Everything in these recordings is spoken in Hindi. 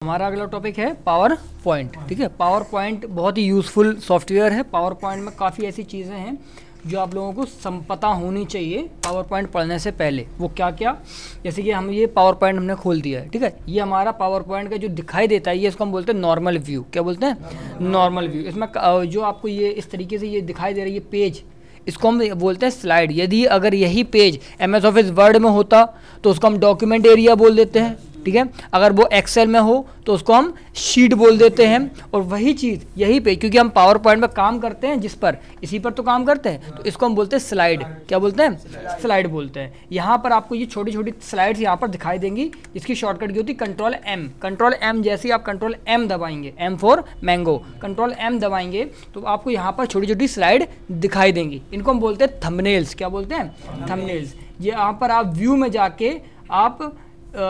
हमारा अगला टॉपिक है पावर पॉइंट। ठीक है, पावर पॉइंट बहुत ही यूज़फुल सॉफ्टवेयर है। पावर पॉइंट में काफ़ी ऐसी चीज़ें हैं जो आप लोगों को पता होनी चाहिए पावर पॉइंट पढ़ने से पहले। वो क्या क्या, जैसे कि हम ये पावर पॉइंट हमने खोल दिया है। ठीक है, ये हमारा पावर पॉइंट का जो दिखाई देता है ये इसको हम बोलते हैं नॉर्मल व्यू। क्या बोलते हैं? Normal view. इसमें जो आपको ये इस तरीके से ये दिखाई दे रही है पेज, इसको हम बोलते हैं स्लाइड। यदि अगर यही पेज MS ऑफिस वर्ड में होता तो उसको हम डॉक्यूमेंट एरिया बोल देते हैं। ठीक है, अगर वो एक्सेल में हो तो उसको हम शीट बोल देते हैं। और वही चीज़ यही पे, क्योंकि हम पावर पॉइंट में काम करते हैं जिस पर, इसी पर तो काम करते हैं, तो इसको हम बोलते हैं स्लाइड। क्या बोलते हैं? स्लाइड बोलते हैं। यहाँ पर आपको ये छोटी छोटी स्लाइड्स यहाँ पर दिखाई देंगी, जिसकी शॉर्टकट की होती है कंट्रोल M। कंट्रोल M, जैसे ही आप कंट्रोल M दबाएंगे, M for mango, control M दबाएंगे तो आपको यहाँ पर छोटी छोटी स्लाइड दिखाई देंगी। इनको हम बोलते हैं थंबनेल्स। क्या बोलते हैं? थंबनेल्स। ये यहाँ पर आप व्यू में जाके आप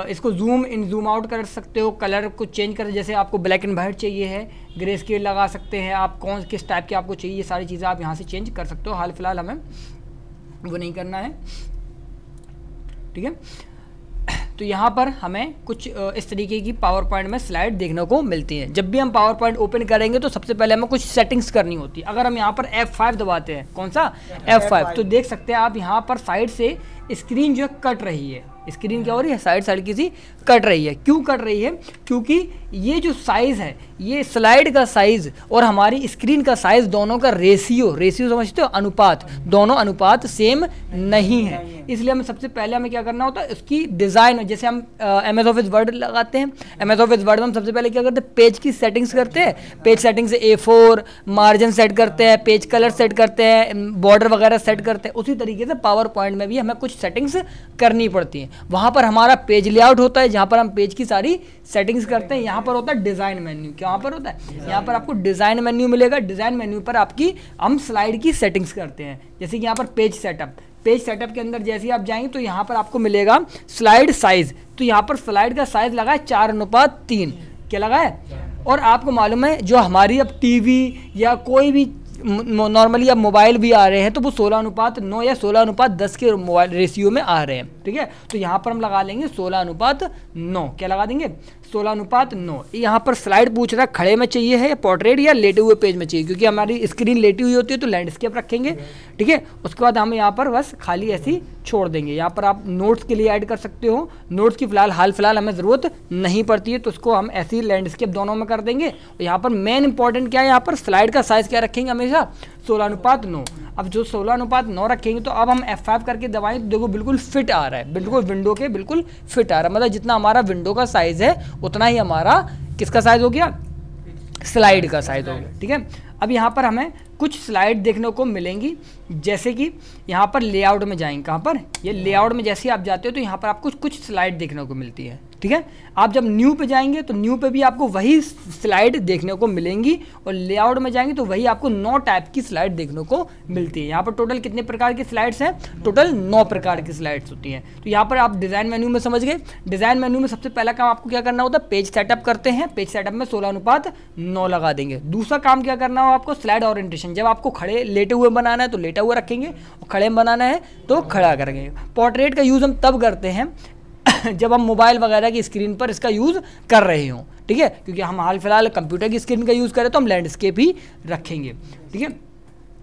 इसको जूम इन जूम आउट कर सकते हो, कलर को चेंज कर, जैसे आपको ब्लैक एंड वाइट चाहिए है, ग्रे स्केल लगा सकते हैं आप, कौन किस टाइप के आपको चाहिए, ये सारी चीज़ें आप यहाँ से चेंज कर सकते हो। हाल फिलहाल हमें वो नहीं करना है। ठीक है, तो यहाँ पर हमें कुछ इस तरीके की पावर पॉइंट में स्लाइड देखने को मिलती हैं। जब भी हम पावर पॉइंट ओपन करेंगे तो सबसे पहले हमें कुछ सेटिंग्स करनी होती है। अगर हम यहाँ पर F5 दबाते हैं, कौन सा? F5, तो देख सकते हैं आप यहाँ पर साइड से स्क्रीन जो है कट रही है। स्क्रीन क्या हो रही है? साइड की सी कट रही है। क्यों कट रही है? क्योंकि ये जो साइज़ है, ये स्लाइड का साइज़ और हमारी स्क्रीन का साइज़ दोनों का रेशियो समझते हो, अनुपात, दोनों अनुपात सेम नहीं है। इसलिए हमें सबसे पहले हमें क्या करना होता है, उसकी डिज़ाइन। जैसे हम MS ऑफिस वर्ड लगाते हैं, MS ऑफिस वर्ड में हम सबसे पहले क्या करते हैं, पेज की सेटिंग्स करते हैं। पेज सेटिंग से A4 मार्जिन सेट करते हैं, पेज कलर सेट करते हैं, बॉर्डर वगैरह सेट करते हैं। उसी तरीके से पावर पॉइंट में भी हमें कुछ सेटिंग्स करनी पड़ती हैं। वहाँ पर हमारा पेज लेआउट होता है, जहाँ पर हम पेज की सारी सेटिंग्स करते हैं। यहाँ पर होता है डिज़ाइन मेन्यू। क्या यहाँ पर होता है? यहाँ पर आपको डिज़ाइन मेन्यू मिलेगा। डिज़ाइन मेन्यू पर आपकी हम स्लाइड की सेटिंग्स करते हैं। जैसे कि यहाँ पर पेज सेटअप, पेज सेटअप के अंदर जैसे ही आप जाएंगे तो यहाँ पर आपको मिलेगा स्लाइड साइज। तो यहाँ पर स्लाइड का साइज लगा है 4:3। क्या लगा है? और आपको मालूम है जो हमारी अब टीवी या कोई भी नॉर्मली अब मोबाइल भी आ रहे हैं तो वो 16:9 या 16:10 के मोबाइल रेशियो में आ रहे हैं। ठीक है, तो यहाँ पर हम लगा लेंगे 16:9। क्या लगा देंगे? 16:9। यहाँ पर स्लाइड पूछ रहा है खड़े में चाहिए है या पोर्ट्रेट या लेटे हुए पेज में चाहिए, क्योंकि हमारी स्क्रीन लेटी हुई होती है तो लैंडस्केप रखेंगे। ठीक है, उसके बाद हम यहाँ पर बस खाली ऐसी छोड़ देंगे। यहाँ पर आप नोट्स के लिए ऐड कर सकते हो। नोट्स की हाल फिलहाल हमें ज़रूरत नहीं पड़ती है, तो उसको हम ऐसी लैंडस्केप दोनों में कर देंगे। और यहाँ पर मेन इंपॉर्टेंट क्या है, यहाँ पर स्लाइड का साइज़ क्या रखेंगे हमेशा? 16:9। अब जो 16:9 रखेंगे तो अब हम F5 करके दबाएं तो देखो बिल्कुल फिट आ रहा है, बिल्कुल विंडो के बिल्कुल फिट आ रहा है। मतलब जितना हमारा विंडो का साइज़ है उतना ही हमारा किसका साइज़ हो गया? स्लाइड का साइज़ हो गया। ठीक है, अब यहाँ पर हमें कुछ स्लाइड देखने को मिलेंगी, जैसे कि यहाँ पर लेआउट में जाएंगे। कहाँ पर? ये लेआउट में जैसे ही आप जाते हो तो यहाँ पर आपको कुछ स्लाइड देखने को मिलती है। ठीक है, आप जब न्यू पे जाएंगे तो न्यू पे भी आपको वही स्लाइड देखने को मिलेंगी, और लेआउट में जाएंगे तो वही आपको 9 टाइप की स्लाइड देखने को मिलती है। यहाँ पर टोटल कितने प्रकार की स्लाइड्स हैं? टोटल 9 प्रकार की स्लाइड्स होती हैं। तो यहाँ पर आप डिज़ाइन मेन्यू में समझ गए। डिज़ाइन मेन्यू में सबसे पहला काम आपको क्या करना होता है? पेज सेटअप करते हैं। पेज सेटअप में 16:9 लगा देंगे। दूसरा काम क्या करना हो आपको? Slide orientation. जब आपको खड़े लेटे हुए बनाना है तो लेटा हुआ रखेंगे, और खड़े में बनाना है तो खड़ा करेंगे। पोर्ट्रेट का यूज़ हम तब करते हैं जब हम मोबाइल वगैरह की स्क्रीन पर इसका यूज़ कर रहे हों। ठीक है, क्योंकि हम हाल फिलहाल कंप्यूटर की स्क्रीन का यूज़ करें तो हम लैंडस्केप ही रखेंगे। ठीक है,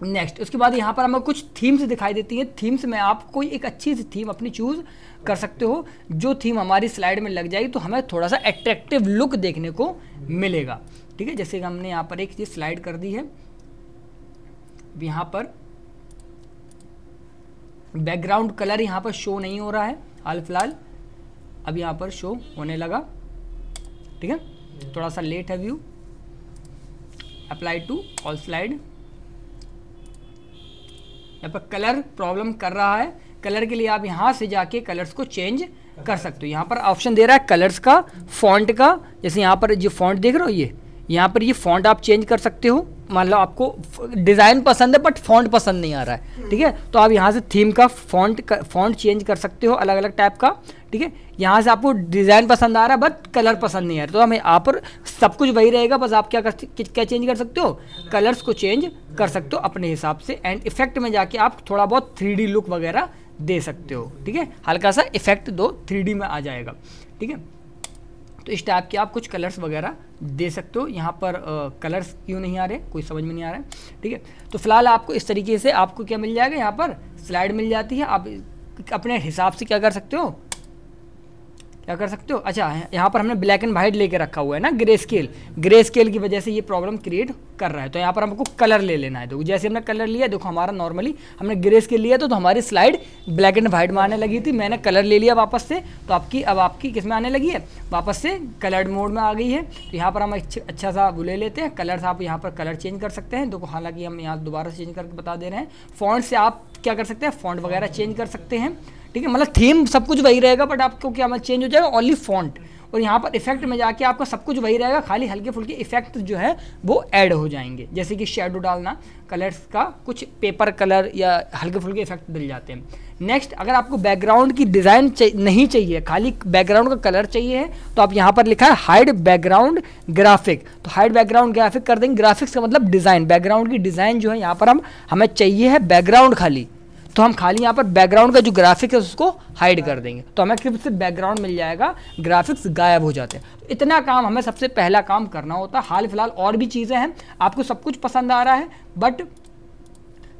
नेक्स्ट उसके बाद यहाँ पर हमें कुछ थीम्स दिखाई देती हैं। थीम्स में आप कोई एक अच्छी सी थीम अपनी चूज़ कर सकते हो। जो थीम हमारी स्लाइड में लग जाएगी तो हमें थोड़ा सा एट्रैक्टिव लुक देखने को मिलेगा। ठीक है, जैसे कि हमने यहाँ पर एक चीज़ स्लाइड कर दी है। यहाँ पर बैकग्राउंड कलर यहाँ पर शो नहीं हो रहा है हाल फिलहाल, अब यहाँ पर शो होने लगा। ठीक है, थोड़ा सा लेट है view. Apply to all slide. यहाँ पर कलर प्रॉब्लम कर रहा है। कलर के लिए आप यहाँ से जाके कलर्स को चेंज कर सकते हो। यहाँ पर ऑप्शन दे रहा है कलर्स का, फॉन्ट का। जैसे यहाँ पर जो फॉन्ट देख रहे हो, ये यहाँ पर ये फॉन्ट आप चेंज कर सकते हो। मान लो आपको डिज़ाइन पसंद है बट फॉन्ट पसंद नहीं आ रहा है। ठीक है, तो आप यहाँ से थीम का फॉन्ट चेंज कर सकते हो, अलग अलग टाइप का। ठीक है, यहाँ से आपको डिज़ाइन पसंद आ रहा है बट कलर पसंद नहीं आ रहा, तो हमें यहाँ पर सब कुछ वही रहेगा। बस आप क्या चेंज कर सकते हो? कलर्स को चेंज कर सकते हो अपने हिसाब से। एंड इफेक्ट में जाके आप थोड़ा बहुत 3D लुक वगैरह दे सकते हो। ठीक है, हल्का सा इफेक्ट दो, 3D में आ जाएगा। ठीक है, तो इस टाइप के आप कुछ कलर्स वगैरह दे सकते हो। यहाँ पर कलर्स क्यों नहीं आ रहे, कोई समझ में नहीं आ रहा है, ठीक है। तो फिलहाल आपको इस तरीके से आपको क्या मिल जाएगा, यहाँ पर स्लाइड मिल जाती है। आप अपने हिसाब से क्या कर सकते हो, क्या कर सकते हो। अच्छा, यहाँ पर हमने ब्लैक एंड वाइट लेके रखा हुआ है ना, ग्रे स्केल की वजह से ये प्रॉब्लम क्रिएट कर रहा है। तो यहाँ पर हमको कलर ले लेना है। देखो जैसे हमने कलर लिया, देखो हमारा नॉर्मली हमने ग्रे स्केल लिया तो हमारी स्लाइड ब्लैक एंड वाइट में आने लगी थी। मैंने कलर ले लिया वापस से, तो अब आपकी किस में आने लगी है, वापस से कलर्ड मोड में आ गई है। तो यहाँ पर हम अच्छा सा वो ले लेते हैं कलर्स। आप यहाँ पर कलर चेंज कर सकते हैं। देखो हालांकि हम यहाँ दोबारा चेंज करके बता दे रहे हैं। फॉन्ट से आप क्या कर सकते हैं, फॉन्ट वगैरह चेंज कर सकते हैं, ठीक है। मतलब थीम सब कुछ वही रहेगा, बट आपको क्या मतलब चेंज हो जाएगा, ओनली फॉन्ट। और यहाँ पर इफेक्ट में जाके आपका सब कुछ वही रहेगा, खाली हल्के फुल्के इफेक्ट जो है वो ऐड हो जाएंगे। जैसे कि शेडो डालना, कलर्स का कुछ पेपर कलर या हल्के फुल्के इफेक्ट डल जाते हैं। नेक्स्ट, अगर आपको बैकग्राउंड की डिज़ाइन नहीं चाहिए, खाली बैकग्राउंड का कलर चाहिए है, तो आप यहाँ पर लिखा है हाइड बैकग्राउंड ग्राफिक। तो हाइड बैकग्राउंड ग्राफिक कर देंगे। ग्राफिक्स का मतलब डिज़ाइन, बैकग्राउंड की डिज़ाइन जो है यहाँ पर हमें चाहिए है बैकग्राउंड खाली, तो हम खाली यहाँ पर बैकग्राउंड का जो ग्राफिक है उसको हाइड कर देंगे, तो हमें सिर्फ बैकग्राउंड मिल जाएगा, ग्राफिक्स गायब हो जाते हैं। तो इतना काम हमें सबसे पहला काम करना होता है। हाल फिलहाल और भी चीज़ें हैं, आपको सब कुछ पसंद आ रहा है, बट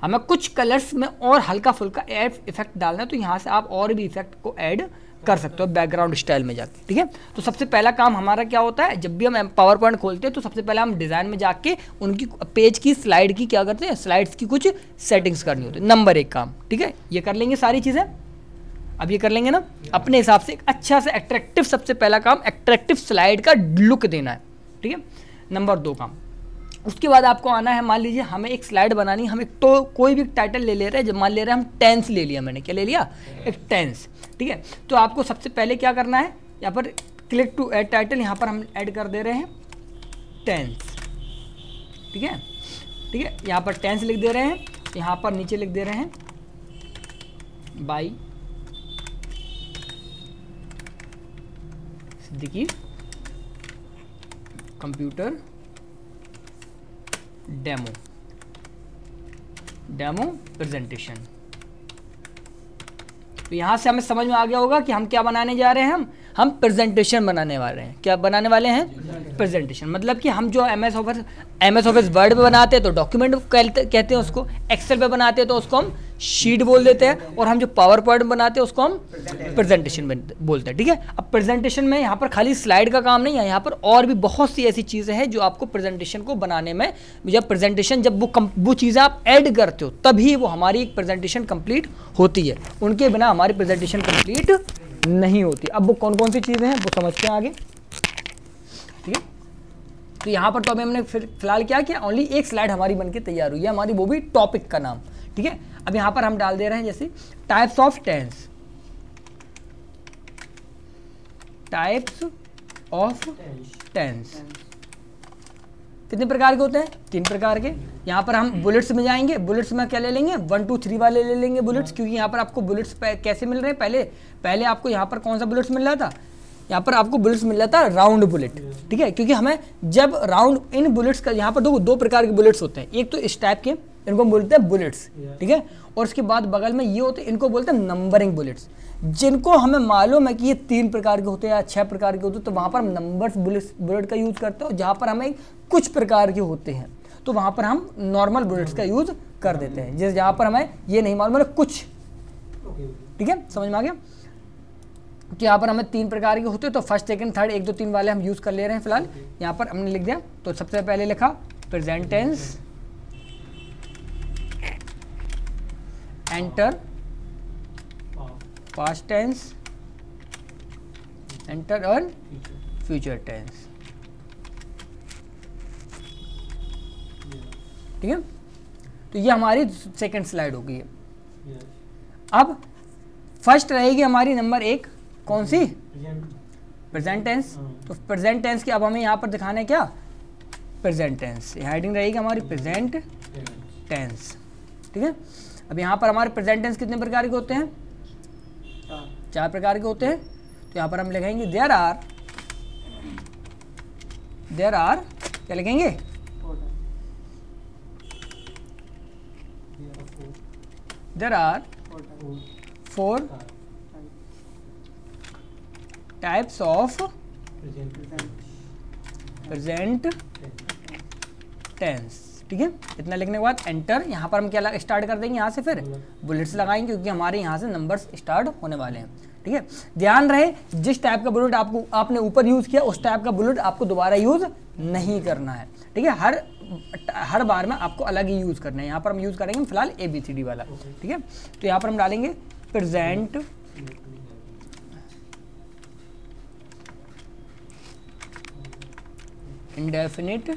हमें कुछ कलर्स में और हल्का फुल्का इफेक्ट डालना है। तो यहाँ से आप और भी इफेक्ट को ऐड कर सकते हो बैकग्राउंड स्टाइल में जाके, ठीक है। तो सबसे पहला काम हमारा क्या होता है, जब भी हम पावर पॉइंट खोलते हैं तो सबसे पहले हम डिज़ाइन में जाके उनकी पेज की स्लाइड की क्या करते हैं, स्लाइड्स की कुछ सेटिंग्स करनी होती है। नंबर 1 काम, ठीक है। ये कर लेंगे सारी चीज़ें, अब ये कर लेंगे ना अपने हिसाब से। एक अच्छा सा एट्रैक्टिव, सबसे पहला काम एट्रैक्टिव स्लाइड का लुक देना है, ठीक है। नंबर 2 काम, उसके बाद आपको आना है, मान लीजिए हमें एक स्लाइड बनानी, हम एक तो कोई भी टाइटल ले रहे हैं। जब मान ले रहे हैं हम टेंस ले लिया, मैंने क्या ले लिया, एक टेंस, ठीक है। तो आपको सबसे पहले क्या करना है, यहाँ पर क्लिक टू ऐड टाइटल, यहाँ पर हम ऐड कर दे रहे हैं टेंस, ठीक है, ठीक है। यहाँ पर टेंस लिख दे रहे हैं, यहाँ पर नीचे लिख दे रहे हैं by Siddiqui computer demo presentation. तो यहाँ से हमें समझ में आ गया होगा कि हम क्या बनाने जा रहे हैं, हम प्रेजेंटेशन बनाने वाले हैं। क्या बनाने वाले हैं, प्रेजेंटेशन। मतलब कि हम जो एमएस ऑफिस वर्ड पे बनाते हैं तो डॉक्यूमेंट कहते हैं उसको, एक्सेल पे बनाते हैं तो उसको हम शीट बोल देते हैं, और हम जो पावर पॉइंट बनाते हैं उसको हम प्रेजेंटेशन बोलते हैं, ठीक है। अब प्रेजेंटेशन में यहाँ पर खाली स्लाइड का काम नहीं है, यहाँ पर और भी बहुत सी ऐसी चीज़ें हैं जो आपको प्रेजेंटेशन को बनाने में, जब वो चीज़ें आप ऐड करते हो तभी वो हमारी एक प्रेजेंटेशन कंप्लीट होती है। उनके बिना हमारी प्रेजेंटेशन कंप्लीट नहीं होती। अब वो कौन कौन सी चीज़ें हैं वो समझते हैं आगे, ठीक है। तो यहाँ पर तो अभी हमने फिलहाल क्या किया, ओनली एक स्लाइड हमारी बनके तैयार हुई है हमारी, वो भी टॉपिक का नाम, ठीक है। अब यहाँ पर हम डाल दे रहे हैं जैसे types of tense, types of tense कितने प्रकार के होते हैं, 3 प्रकार के। यहाँ पर हम बुलेट्स में जाएंगे, बुलेट्स में क्या ले लेंगे, 1 2 3 वाले ले लेंगे बुलेट्स, क्योंकि यहाँ पर आपको बुलेट्स कैसे मिल रहे हैं, पहले आपको यहाँ पर कौन सा बुलेट्स मिल रहा था, यहाँ पर आपको बुलेट्स मिल रहा था राउंड बुलेट, ठीक है। क्योंकि हमें जब राउंड इन बुलेट्स का, यहाँ पर दो प्रकार के बुलेट्स होते हैं, एक तो इस टाइप के, इनको बोलते हैं बुलेट्स, ठीक है। और उसके बाद बगल में ये होते हैं, इनको बोलते हैं नंबरिंग बुलेट्स, जिनको हमें मालूम है कि ये 3 प्रकार के होते हैं या 6 प्रकार के होते हैं, तो वहाँ पर हम नंबर्स बुलेट का यूज़ करते हैं। जहाँ पर हमें कुछ प्रकार के होते हैं तो वहाँ पर हम नॉर्मल बुलेट्स का यूज़ कर देते हैं, जैसे जहाँ पर हमें ये नहीं मालूम है कुछ, ठीक है, समझ में आ गया। तो यहाँ पर हमें 3 प्रकार के होते हैं, तो फर्स्ट सेकंड थर्ड 1 2 3 वाले हम यूज़ कर ले रहे हैं फिलहाल। यहाँ पर हमने लिख दिया, तो सबसे पहले लिखा present tense, enter past tense, enter और फ्यूचर टेंस, ठीक है। तो ये हमारी सेकंड स्लाइड हो गई है। अब फर्स्ट रहेगी हमारी नंबर 1, कौन सी, प्रेजेंट टेंस। तो प्रेजेंट टेंस की अब हमें यहाँ पर दिखाना है क्या, प्रेजेंट टेंस, हेडिंग रहेगी हमारी प्रेजेंट टेंस, ठीक है। अब यहाँ पर हमारे प्रेजेंट टेंस कितने प्रकार के होते हैं, 4 प्रकार के होते हैं। तो यहाँ पर हम लिखेंगे देयर आर क्या लिखेंगे, there are 4 types of present tense. ठीक है, इतना लिखने के बाद एंटर। यहाँ पर हम क्या स्टार्ट कर देंगे, यहाँ से फिर बुलेट्स लगाएंगे क्योंकि हमारे यहाँ से नंबर्स स्टार्ट होने वाले हैं। ठीक है, ध्यान रहे जिस टाइप का बुलेट आपने ऊपर यूज़ किया उस टाइप का बुलेट आपको दोबारा यूज़ नहीं करना है। ठीक है, हर बार में आपको अलग ही यूज़ करना है। यहाँ पर हम यूज़ करेंगे फिलहाल ABCD वाला। ठीक है, तो यहाँ पर हम डालेंगे प्रेजेंट इंडेफिनिट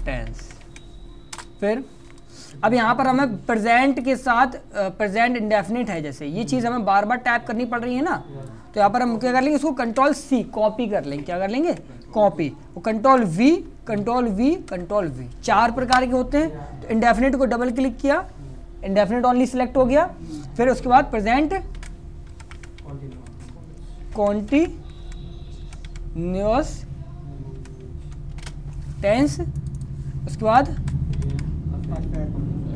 टेंस। फिर अब यहाँ पर हमें प्रेजेंट के साथ प्रेजेंट इंडेफिनिट है, जैसे ये चीज़ हमें बार बार टाइप करनी पड़ रही है ना, तो यहाँ पर हम क्या कर लेंगे, इसको Ctrl+C कॉपी कर लेंगे। क्या कर लेंगे, कॉपी। वो Ctrl+V Ctrl+V Ctrl+V 4 प्रकार के होते हैं। तो इंडेफिनिट को डबल क्लिक किया, इंडेफिनिट ओनली सिलेक्ट हो गया। फिर उसके बाद प्रेजेंट कॉन्टिन्यूअस टेंस, उसके बाद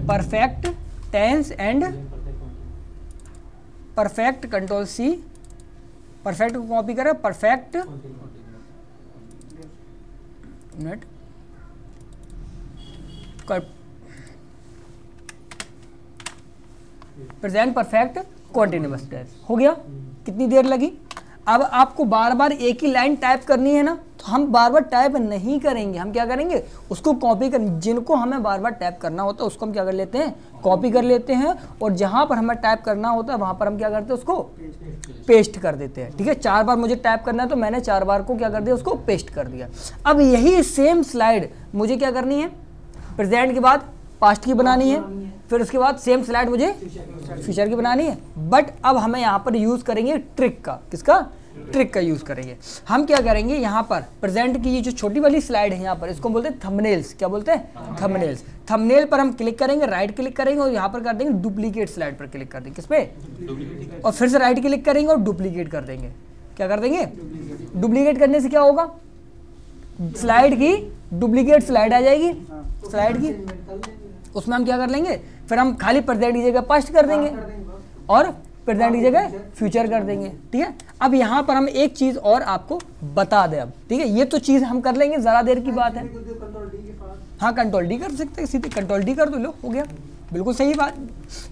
perfect tense and perfect. Ctrl+C, perfect को कॉपी करें, perfect minute present perfect continuous tense. हो गया, कितनी देर लगी। अब आपको बार बार एक ही लाइन टाइप करनी है ना, तो हम बार बार टाइप नहीं करेंगे, हम क्या करेंगे, उसको कॉपी कर, जिनको हमें बार बार टाइप करना होता है उसको हम क्या कर लेते हैं, कॉपी कर लेते हैं, और जहाँ पर हमें टाइप करना होता है वहाँ पर हम क्या करते हैं, उसको पेस्ट कर देते हैं। ठीक है, 4 बार मुझे टाइप करना है तो मैंने 4 बार को क्या कर दिया, उसको पेस्ट कर दिया। अब यही सेम स्लाइड मुझे क्या करनी है, प्रेजेंट के बाद पास्ट की बनानी है, फिर उसके बाद सेम स्लाइड मुझे फ्यूचर की बनानी है। बट अब हमें यहाँ पर यूज़ करेंगे ट्रिक का, किसका, ट्रिक का यूज़ करेंगे। हम क्या करेंगे, यहाँ पर प्रेजेंट की ये जो छोटी वाली स्लाइड है यहाँ पर, इसको बोलते हैं थंबनेल्स। क्या बोलते हैं, थंबनेल्स। थंबनेल पर हम क्लिक करेंगे, राइट क्लिक करेंगे और यहाँ पर कर देंगे डुप्लीकेट स्लाइड पर क्लिक कर देंगे, किस पे, और फिर से राइट क्लिक करेंगे और डुप्लीकेट कर देंगे। क्या कर देंगे, डुप्लीकेट करने से क्या होगा, स्लाइड की डुप्लीकेट स्लाइड आ जाएगी स्लाइड की, उसमें हम क्या कर लेंगे, फिर हम खाली प्रेजेंट की जगह पास्ट कर देंगे और प्रेजेंट की जगह फ्यूचर कर देंगे। ठीक है, अब यहाँ पर हम एक चीज़ और आपको बता दें अब। ठीक है, ये तो चीज़ हम कर लेंगे, ज़रा देर की बात है। हाँ, Ctrl+D कर सकते हैं, सीधे Ctrl+D कर दो, लो हो गया, बिल्कुल सही बात।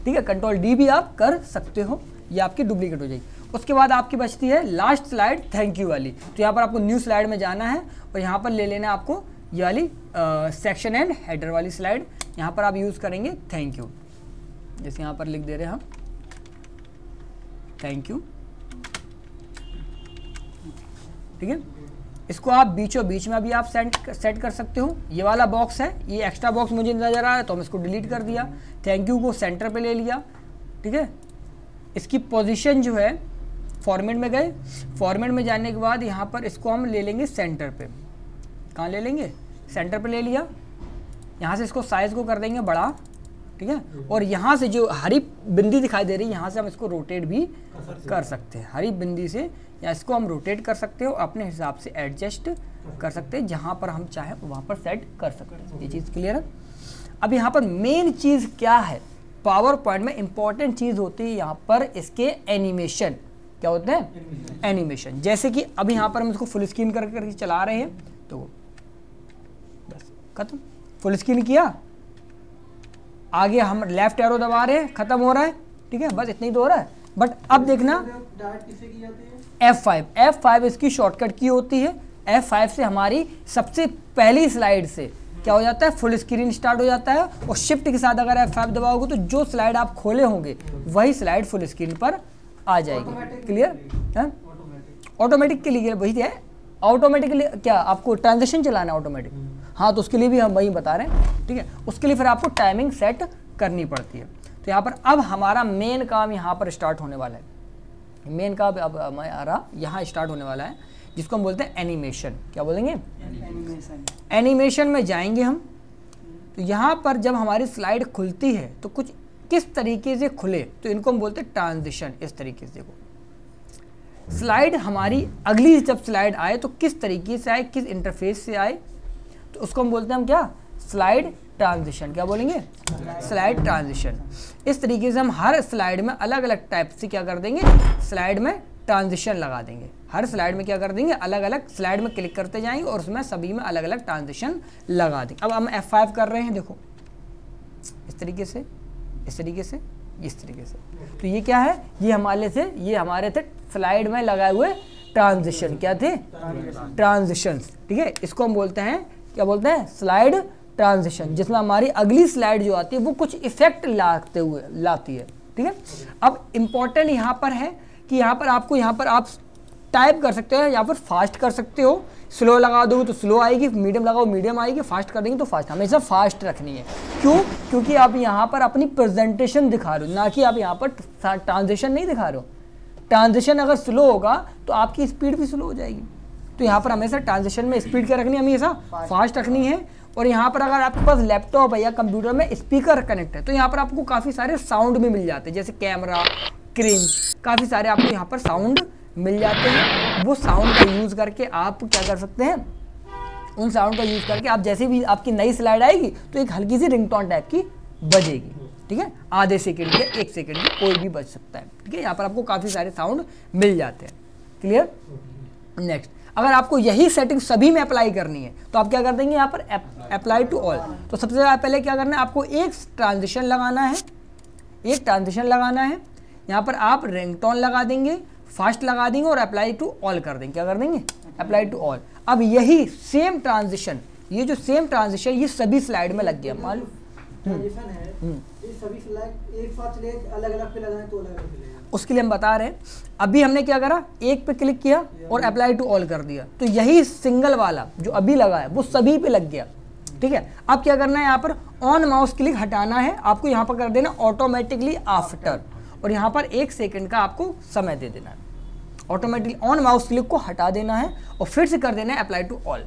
ठीक है, Ctrl+D भी आप कर सकते हो, ये आपकी डुप्लीकेट हो जाएगी। उसके बाद आपकी बचती है लास्ट स्लाइड, थैंक यू वाली। तो यहाँ पर आपको न्यू स्लाइड में जाना है और यहाँ पर ले लेना है आपको ये वाली सेक्शन एंड हेडर वाली स्लाइड। यहाँ पर आप यूज़ करेंगे थैंक यू, जैसे यहाँ पर लिख दे रहे हैं हम थैंक यू। ठीक है, इसको आप बीचों बीच में भी आप सेट कर सकते हो। ये वाला बॉक्स है, ये एक्स्ट्रा बॉक्स मुझे नज़र आ रहा है तो हम इसको डिलीट कर दिया, थैंक यू को सेंटर पे ले लिया। ठीक है, इसकी पोजीशन जो है फॉर्मेट में गए, फॉर्मेट में जाने के बाद यहाँ पर इसको हम ले लेंगे सेंटर पे। कहाँ ले लेंगे, सेंटर पे ले लिया। यहाँ से इसको साइज़ को कर देंगे बड़ा। ठीक है, और यहाँ से जो हरी बिंदी दिखाई दे रही है यहाँ से हम इसको रोटेट भी कर सकते हैं, हरी बिंदी से, या इसको हम रोटेट कर सकते हो, अपने हिसाब से एडजस्ट कर सकते हैं, जहाँ पर हम चाहें वहाँ पर सेट कर सकते हैं। ये चीज़ क्लियर है। अब यहाँ पर मेन चीज़ क्या है, पावर पॉइंट में इंपॉर्टेंट चीज़ होती है यहाँ पर इसके एनिमेशन। क्या होते हैं, एनिमेशन। जैसे कि अब यहाँ पर हम इसको फुल स्क्रीन करके चला रहे हैं तो बस खत्म, फुल स्क्रीन किया, आगे हम लेफ्ट एरो दबा रहे हैं, खत्म हो रहा है। ठीक है, बस इतना ही तो हो रहा है। बट अब देखना F5 इसकी शॉर्टकट की होती है। F5 से हमारी सबसे पहली स्लाइड से क्या हो जाता है, फुल स्क्रीन स्टार्ट हो जाता है, और शिफ्ट के साथ अगर F5 दबाओगे तो जो स्लाइड आप खोले होंगे वही स्लाइड फुल स्क्रीन पर आ जाएगी। क्लियर है, ऑटोमेटिक के लिए वही है, ऑटोमेटिकली क्या आपको ट्रांजिशन चलाना है ऑटोमेटिक, हाँ, तो उसके लिए भी हम वही बता रहे हैं। ठीक है, उसके लिए फिर आपको टाइमिंग सेट करनी पड़ती है। तो यहाँ पर अब हमारा मेन काम यहाँ पर स्टार्ट होने वाला है, मेन काम अब हमारा यहाँ स्टार्ट होने वाला है, जिसको हम बोलते हैं एनिमेशन। क्या बोलेंगे, एनिमेशन में जाएंगे हम। तो यहाँ पर जब हमारी स्लाइड खुलती है तो कुछ किस तरीके से खुले, तो इनको हम बोलते हैं ट्रांजिशन। इस तरीके से देखो, स्लाइड हमारी अगली जब स्लाइड आए तो किस तरीके से आए, किस इंटरफेस से आए, तो उसको हम बोलते हैं हम क्या, स्लाइड ट्रांजिशन। क्या बोलेंगे, स्लाइड ट्रांजिशन। इस तरीके से हम हर स्लाइड में अलग अलग टाइप से क्या कर देंगे, स्लाइड में ट्रांजिशन लगा देंगे। हर स्लाइड में क्या कर देंगे, अलग अलग स्लाइड में क्लिक करते जाएंगे और उसमें सभी में अलग अलग ट्रांजिशन लगा देंगे। अब हम F5 कर रहे हैं, देखो इस तरीके से, इस तरीके से, इस तरीके से। तो ये क्या है, ये हमारे थे स्लाइड में लगाए हुए ट्रांजिशन। क्या थे, ट्रांजिशंस, ठीक है। इसको हम बोलते हैं, क्या बोलते हैं, स्लाइड ट्रांजिशन, जिसमें हमारी अगली स्लाइड जो आती है वो कुछ इफेक्ट लाती है, ठीक है। अब इम्पोर्टेंट यहाँ पर है कि यहाँ पर आप टाइप कर सकते हो, यहाँ पर फास्ट कर सकते हो, स्लो लगा दो तो स्लो आएगी, मीडियम लगाओ मीडियम आएगी, फास्ट कर देंगे तो फास्ट। हमेशा फास्ट रखनी है। क्यों, क्योंकि आप यहाँ पर अपनी प्रेजेंटेशन दिखा रहे हो, ना कि आप यहाँ पर ट्रांजिशन नहीं दिखा रहे हो। ट्रांजिशन अगर स्लो होगा तो आपकी स्पीड भी स्लो हो जाएगी। तो यहाँ पर हमेशा ट्रांजिशन में स्पीड क्या रखनी है, हमेशा फास्ट रखनी है। और यहाँ पर अगर आपके पास लैपटॉप है या कंप्यूटर में स्पीकर कनेक्ट है तो यहाँ पर आपको काफ़ी सारे साउंड भी मिल जाते हैं, जैसे कैमरा, क्रिंच, काफ़ी सारे आपको यहाँ पर साउंड मिल जाते हैं। वो साउंड का यूज़ करके आप क्या कर सकते हैं, उन साउंड का यूज़ करके आप जैसे भी आपकी नई स्लाइड आएगी तो एक हल्की सी रिंगटोन टाइप की बजेगी, ठीक है। आधे सेकंड के, 1 सेकंड की, कोई भी बज सकता है, ठीक है। यहाँ पर आपको काफ़ी सारे साउंड मिल जाते हैं। क्लियर। नेक्स्ट, अगर आपको यही सेटिंग सभी में अप्लाई करनी है तो आप क्या कर देंगे, यहाँ पर अप्लाई टू ऑल। तो सबसे पहले क्या करना है, आपको एक ट्रांजिशन लगाना है, यहाँ पर आप रिंगटोन लगा देंगे, फास्ट लगा देंगे और अप्लाई टू ऑल कर देंगे। क्या कर देंगे, अप्लाई टू ऑल। अब यही सेम ट्रांजिशन, ये जो सेम ट्रांजिशन ये सभी स्लाइड में लग गया। मालूम ट्रांजिशन है, ये सभी स्लाइड एक साथ चले, अलग-अलग पे लगाएं तो अलग-अलग चलेगा। उसके लिए हम बता रहे हैं। अभी हमने क्या करा, एक पे क्लिक किया और अप्लाई टू ऑल कर दिया, तो यही सिंगल वाला जो अभी लगा है वो सभी पे लग गया, ठीक है। अब क्या करना है, यहाँ पर ऑन माउस क्लिक हटाना है आपको, यहाँ पर कर देना ऑटोमेटिकली आफ्टर, और यहाँ पर 1 सेकंड का आपको समय दे देना है। ऑटोमेटिकली ऑन माउस क्लिक को हटा देना है और फिर से कर देना है अप्लाई टू ऑल।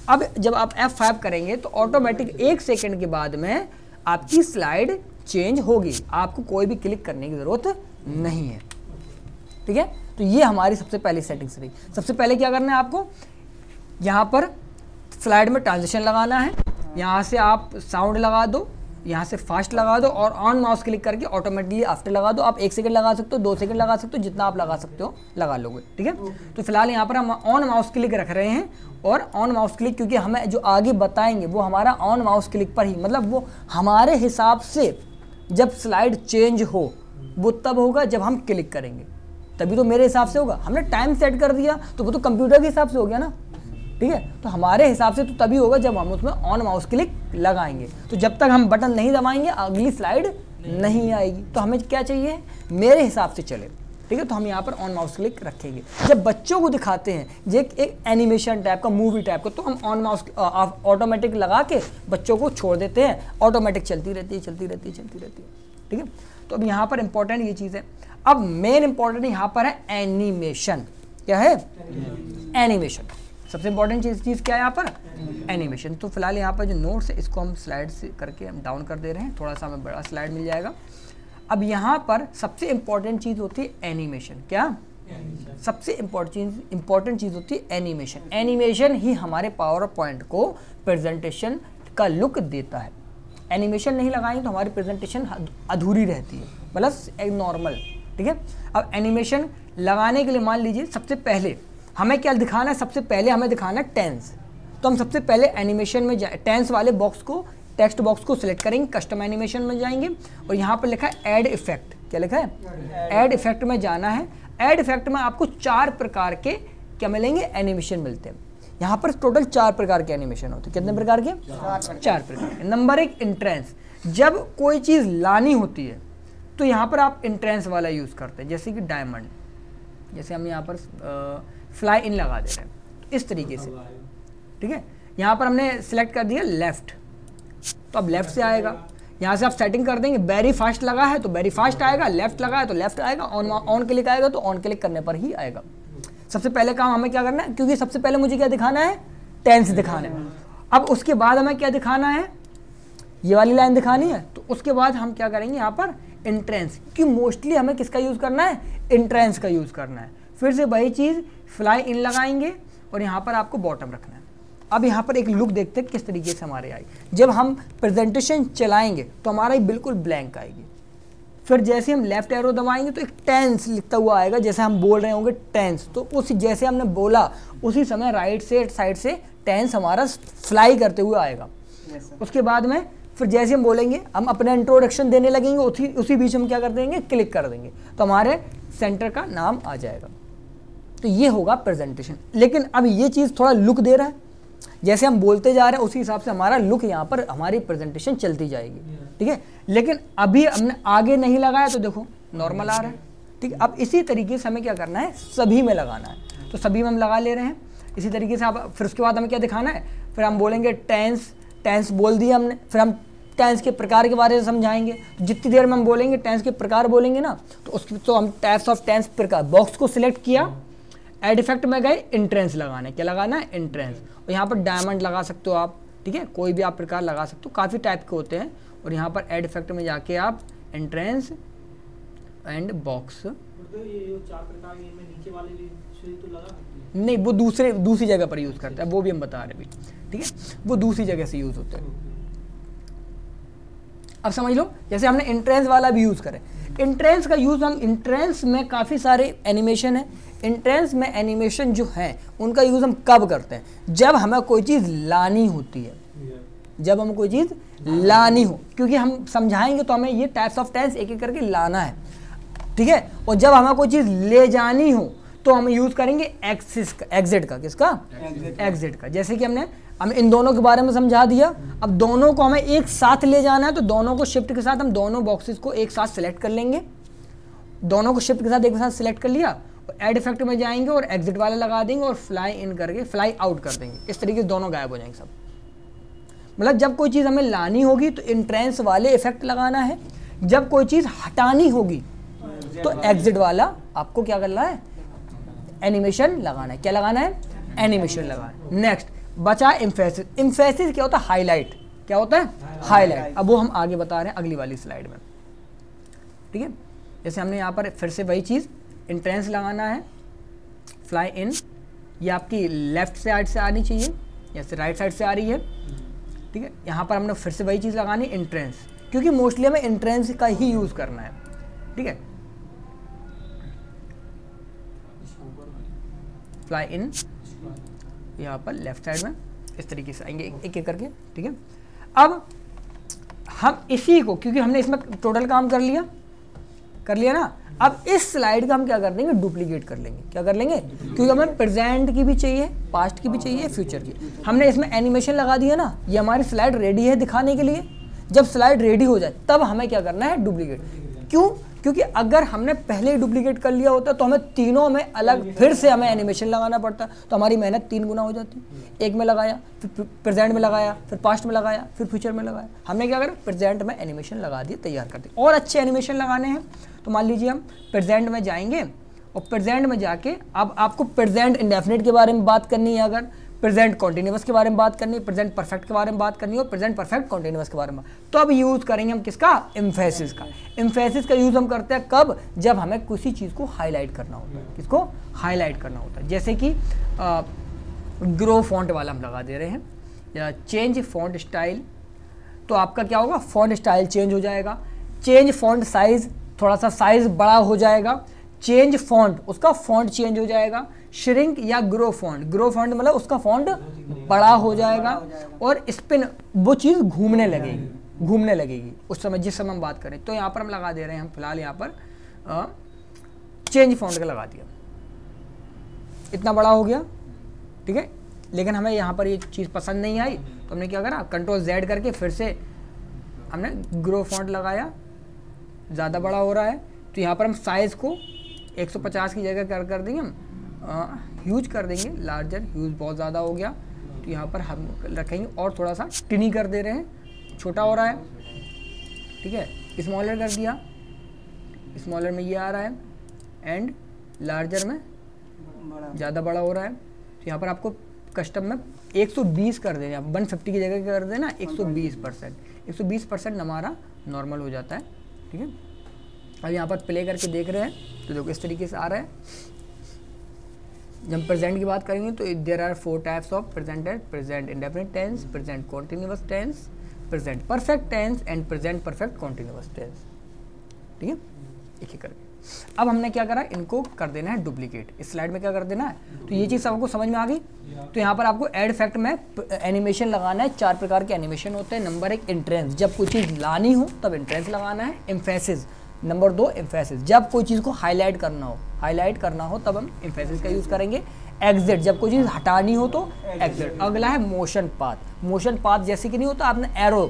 अब जब आप F5 करेंगे तो ऑटोमेटिक 1 सेकंड के बाद में आपकी स्लाइड चेंज होगी, आपको कोई भी क्लिक करने की ज़रूरत नहीं है, ठीक है। तो ये हमारी सबसे पहली सेटिंग्स रही। सबसे पहले क्या करना है आपको, यहाँ पर स्लाइड में ट्रांजिशन लगाना है, यहाँ से आप साउंड लगा दो, यहाँ से फास्ट लगा दो और ऑन माउस क्लिक करके ऑटोमेटिकली आफ्टर लगा दो। आप 1 सेकंड लगा सकते हो, 2 सेकंड लगा सकते हो, जितना आप लगा सकते हो लगा लोगे, ठीक है। तो फिलहाल यहाँ पर हम ऑन माउस क्लिक रख रहे हैं, और ऑन माउस क्लिक क्योंकि हमें जो आगे बताएंगे वो हमारा ऑन माउस क्लिक पर ही, मतलब वो हमारे हिसाब से जब स्लाइड चेंज हो वो तब होगा जब हम क्लिक करेंगे, तभी तो मेरे हिसाब से होगा। हमने टाइम सेट कर दिया तो वो तो कंप्यूटर के हिसाब से हो गया ना, ठीक है। तो हमारे हिसाब से तो तभी होगा जब हम उसमें ऑन माउस क्लिक लगाएंगे। तो जब तक हम बटन नहीं दबाएंगे अगली स्लाइड नहीं आएगी। तो हमें क्या चाहिए, मेरे हिसाब से चले, ठीक है। तो हम यहाँ पर ऑन माउस क्लिक रखेंगे। जब बच्चों को दिखाते हैं जो एक एनिमेशन टाइप का, मूवी टाइप का, तो हम ऑन माउस ऑटोमेटिक लगा के बच्चों को छोड़ देते हैं, ऑटोमेटिक चलती रहती है, ठीक है। तो अब यहाँ पर इंपॉर्टेंट ये चीज़ है। अब मेन इंपॉर्टेंट यहाँ पर है एनिमेशन। क्या है, एनिमेशन। सबसे इंपॉर्टेंट चीज़ क्या है यहाँ पर, एनिमेशन। तो फिलहाल यहाँ पर जो नोट्स है इसको हम स्लाइड से करके हम डाउन कर दे रहे हैं, थोड़ा सा हमें बड़ा स्लाइड मिल जाएगा। अब यहाँ पर सबसे इंपॉर्टेंट चीज़ होती है एनिमेशन। क्या, सबसे इंपॉर्टेंट चीज़ होती है एनिमेशन। एनिमेशन ही हमारे पावर पॉइंट को प्रेजेंटेशन का लुक देता है। एनिमेशन नहीं लगाएंगे तो हमारी प्रेजेंटेशन अधूरी रहती है, मतलब एक नॉर्मल, ठीक है। अब एनिमेशन लगाने के लिए मान लीजिए सबसे पहले हमें क्या दिखाना है, सबसे पहले हमें दिखाना है टेंस। तो हम सबसे पहले एनिमेशन में टेंस वाले बॉक्स को, टेक्स्ट बॉक्स को सिलेक्ट करेंगे, कस्टम एनिमेशन में जाएंगे और यहाँ पर लिखा है ऐड इफेक्ट। क्या लिखा है, ऐड इफेक्ट में जाना है। ऐड इफेक्ट में आपको 4 प्रकार के क्या मिलेंगे, एनिमेशन मिलते हैं। यहाँ पर टोटल 4 प्रकार के एनिमेशन होते हैं। कितने प्रकार के, 4 प्रकार। Number 1 entrance. जब कोई चीज़ लानी होती है तो यहाँ पर आप इंट्रेंस वाला यूज़ करते हैं, जैसे कि डायमंड, जैसे हम यहाँ पर फ्लाई इन लगा दे रहे हैं, इस तरीके से, ठीक है। यहाँ पर हमने सेलेक्ट कर दिया लेफ़्ट, तो अब लेफ़्ट से आएगा। यहाँ से आप सेटिंग कर देंगे, वेरी फास्ट लगा है तो वेरी फास्ट आएगा, लेफ्ट लगा है तो लेफ्ट आएगा, ऑन क्लिक आएगा तो ऑन क्लिक करने पर ही आएगा। सबसे पहले काम हमें क्या करना है, क्योंकि सबसे पहले मुझे क्या दिखाना है, टेंस दिखाना है। अब उसके बाद हमें क्या दिखाना है, ये वाली लाइन दिखानी है, तो उसके बाद हम क्या करेंगे यहाँ पर इंट्रेंस, क्योंकि मोस्टली हमें किसका यूज़ करना है, इंट्रेंस का यूज़ करना है। फिर से वही चीज़ फ्लाई इन लगाएंगे और यहाँ पर आपको बॉटम रखना है। अब यहाँ पर एक लुक देखते हैं किस तरीके से हमारे आई। जब हम प्रेजेंटेशन चलाएंगे तो हमारा बिल्कुल ब्लैंक आएगी, फिर जैसे हम लेफ्ट एरो दबाएंगे तो एक टेंस लिखता हुआ आएगा, जैसे हम बोल रहे होंगे टेंस, तो उस जैसे हमने बोला उसी समय राइट से साइड से टेंस हमारा फ्लाई करते हुए आएगा। उसके बाद में फिर जैसे हम बोलेंगे, हम अपना इंट्रोडक्शन देने लगेंगे, उसी बीच हम क्या कर देंगे, क्लिक कर देंगे, तो हमारे सेंटर का नाम आ जाएगा। तो ये होगा प्रेजेंटेशन। लेकिन अब ये चीज़ थोड़ा लुक दे रहा है, जैसे हम बोलते जा रहे हैं उसी हिसाब से हमारा लुक यहाँ पर हमारी प्रेजेंटेशन चलती जाएगी, ठीक है। लेकिन अभी हमने आगे नहीं लगाया तो देखो नॉर्मल आ रहा है, ठीक है। अब इसी तरीके से हमें क्या करना है, सभी में लगाना है, तो सभी में हम लगा ले रहे हैं इसी तरीके से। अब फिर उसके बाद हमें क्या दिखाना है, फिर हम बोलेंगे टेंस, टेंस बोल दिया हमने, फिर हम टेंस के प्रकार के बारे में समझाएंगे। जितनी देर में हम बोलेंगे टेंस के प्रकार बोलेंगे ना, तो उसकी तो हम टाइप्स ऑफ टेंस प्रकार, बॉक्स को सिलेक्ट किया, एड इफेक्ट में गए, इंट्रेंस लगाना है, क्या लगाना है, इंट्रेंस। और यहाँ पर डायमंड लगा सकते हो आप, ठीक है, कोई भी आप प्रकार लगा सकते हो, काफ़ी टाइप के होते हैं। और यहाँ पर एड इफेक्ट में जाके आप इंट्रेंस एंड बॉक्स, तो ये 4 प्रकार के में नीचे वाले भी तो लगा सकते हैं? नहीं, वो दूसरी जगह पर यूज़ करता है, वो भी हम बता रहे हैं, ठीक है, वो दूसरी जगह से यूज़ होता है। अब समझ लो, जैसे हमने इंट्रेंस वाला भी यूज़ करें, इंट्रेंस का यूज़ हम, इंट्रेंस में काफ़ी सारे एनिमेशन है। इंट्रेंस में एनिमेशन जो है उनका यूज़ हम कब करते हैं, जब हमें कोई चीज़ लानी होती है, जब हमें कोई चीज़ लानी हो, क्योंकि हम समझाएंगे तो हमें ये टाइप्स ऑफ टेंस एक एक करके लाना है, ठीक है। और जब हमें कोई चीज़ ले जानी हो तो हम यूज़ करेंगे एग्जिट का, किसका, एग्जिट का। जैसे कि हम इन दोनों के बारे में समझा दिया। अब दोनों को हमें एक साथ ले जाना है, तो दोनों को शिफ्ट के साथ हम दोनों बॉक्सेस को एक साथ सिलेक्ट कर लेंगे, दोनों को शिफ्ट के साथ एक साथ सिलेक्ट कर लिया, और एड इफेक्ट में जाएंगे और एग्जिट वाला लगा देंगे और फ्लाई इन करके फ्लाई आउट कर देंगे। इस तरीके से दोनों गायब हो जाएंगे सब। मतलब जब कोई चीज़ हमें लानी होगी तो इंट्रेंस वाले इफेक्ट लगाना है, जब कोई चीज़ हटानी होगी तो एग्जिट वाला आपको क्या करना है, एनिमेशन लगाना है। क्या लगाना है, एनिमेशन लगाना है। नेक्स्ट बचा एम्फेसिस। एम्फेसिस क्या होता है, हाईलाइट। क्या होता है, हाईलाइट। अब वो हम आगे बता रहे हैं अगली वाली स्लाइड में, ठीक है। जैसे हमने यहाँ पर फिर से वही चीज़, इंट्रेंस लगाना है, फ्लाई इन, ये आपकी लेफ्ट साइड से आनी चाहिए, जैसे राइट साइड से आ रही है, ठीक है। यहाँ पर हमने फिर से वही चीज़ लगानी, इंट्रेंस, क्योंकि मोस्टली हमें इंट्रेंस का ही यूज़ करना है, ठीक है। फ्लाई इन यहाँ पर लेफ्ट साइड में इस तरीके से आएंगे एक एक करके, ठीक है। अब हम इसी को, क्योंकि हमने इसमें टोटल काम कर लिया ना, अब इस स्लाइड का हम क्या कर देंगे, डुप्लीकेट कर लेंगे। क्या कर लेंगे, क्योंकि हमें प्रेजेंट की भी चाहिए, पास्ट की भी चाहिए, फ्यूचर की। हमने इसमें एनिमेशन लगा दिया ना, ये हमारी स्लाइड रेडी है दिखाने के लिए। जब स्लाइड रेडी हो जाए तब हमें क्या करना है, डुप्लीकेट। क्यों, क्योंकि अगर हमने पहले ही डुप्लीकेट कर लिया होता तो हमें तीनों में अलग फिर से हमें एनिमेशन लगाना पड़ता, तो हमारी मेहनत 3 गुना हो जाती। एक में लगाया, फिर प्रेजेंट में लगाया, फिर पास्ट में लगाया, फिर फ्यूचर में लगाया। हमने क्या करा, प्रेजेंट में एनिमेशन लगा दिए, तैयार कर दिए। और अच्छे एनिमेशन लगाने हैं तो मान लीजिए हम प्रेजेंट में जाएंगे, और प्रेजेंट में जाके अब आपको प्रेजेंट इंडेफिनिट के बारे में बात करनी है, अगर प्रेजेंट कॉन्टिन्यूअस के बारे में बात करनी है, प्रेजेंट परफेक्ट के बारे में बात करनी है, और प्रेजेंट परफेक्ट कॉन्टिन्यूअस के बारे में, तो अब यूज़ करेंगे हम किसका, एम्फेसिस का। एम्फेसिस का यूज़ हम करते हैं कब, जब हमें किसी चीज़ को हाईलाइट करना होता है। किसको हाईलाइट करना होता है, जैसे कि ग्रो फॉन्ट वाला हम लगा दे रहे हैं, या चेंज फॉन्ट स्टाइल, तो आपका क्या होगा, फॉन्ट स्टाइल चेंज हो जाएगा। चेंज फॉन्ट साइज, थोड़ा सा साइज बड़ा हो जाएगा। चेंज फॉन्ट, उसका फॉन्ट चेंज हो जाएगा। श्रिंक या ग्रो फॉन्ट मतलब उसका फॉन्ट बड़ा हो जाएगा। और स्पिन, वो चीज़ घूमने लगेगी उस समय, जिस समय हम बात करें। तो यहाँ पर हम लगा दे रहे हैं, हम फिलहाल यहाँ पर चेंज फॉन्ट का लगा दिया, इतना बड़ा हो गया, ठीक है। लेकिन हमें यहाँ पर ये चीज़ पसंद नहीं आई, तो हमने क्या करा, Ctrl+Z करके फिर से हमने ग्रो फॉन्ट लगाया, ज़्यादा बड़ा हो रहा है। तो यहाँ पर हम साइज़ को 150 की जगह कर देंगे, हम ह्यूज कर देंगे, लार्जर, ह्यूज बहुत ज़्यादा हो गया, तो यहाँ पर हम रखेंगे और थोड़ा सा टिनी कर दे रहे हैं, छोटा हो रहा है, ठीक है। स्मॉलर कर दिया, स्मॉलर में ये आ रहा है, एंड लार्जर में ज़्यादा बड़ा हो रहा है। तो यहाँ पर आपको कस्टम में 120 कर देना, 150 की जगह कर देना 120%, 120% हमारा नॉर्मल हो जाता है, ठीक है। अब यहाँ पर प्ले करके देख रहे हैं तो देखो इस तरीके से आ रहा है। जब प्रेजेंट की बात करेंगे तो there are 4 types of present: present indefinite tense, present continuous tense, present perfect tense and present perfect continuous tense. ठीक है, एक एक करके। अब हमने क्या करा, इनको कर देना है डुप्लीकेट, इस स्लाइड में क्या कर देना है। तो ये चीज़ सबको समझ में आ गई। तो यहाँ पर आपको ऐड इफेक्ट में एनिमेशन लगाना है। 4 प्रकार के एनिमेशन होते हैं। नंबर 1 इंट्रेंस, जब कोई चीज़ लानी हो तब इंट्रेंस लगाना है। एम्फेसिस, नंबर 2 एम्फेसिस, जब कोई चीज़ को हाईलाइट करना हो तब हम एम्फेसिस का यूज़ करेंगे। एग्जिट, जब कोई चीज़ हटानी हो तो एग्जिट। अगला है मोशन पाथ। मोशन पाथ जैसे कि नहीं होता आपने एरो,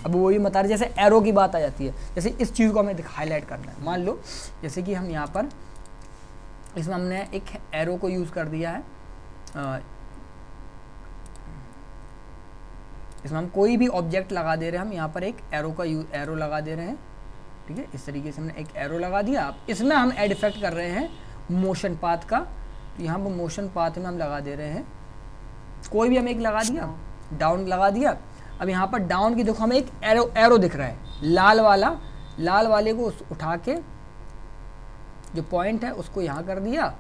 अब वो ये बता रहे जैसे एरो की बात आ जाती है, जैसे इस चीज़ को हमें हाईलाइट करना है। मान लो जैसे कि हम यहाँ पर इसमें हमने एक एरो को यूज़ कर दिया है, इसमें हम कोई भी ऑब्जेक्ट लगा दे रहे हैं, हम यहाँ पर एक एरो लगा दे रहे हैं, ठीक है। इस तरीके से हमने एक एरो लगा दिया। अब इसमें हम ऐड इफेक्ट कर रहे हैं मोशन पाथ का, तो यहाँ पर मोशन पाथ में हम लगा दे रहे हैं कोई भी, हम एक लगा दिया, डाउन लगा दिया। अब यहाँ पर डाउन की देखो हमें एक एरो दिख रहा है, लाल वाले को उठा के जो पॉइंट है उसको यहाँ कर दिया,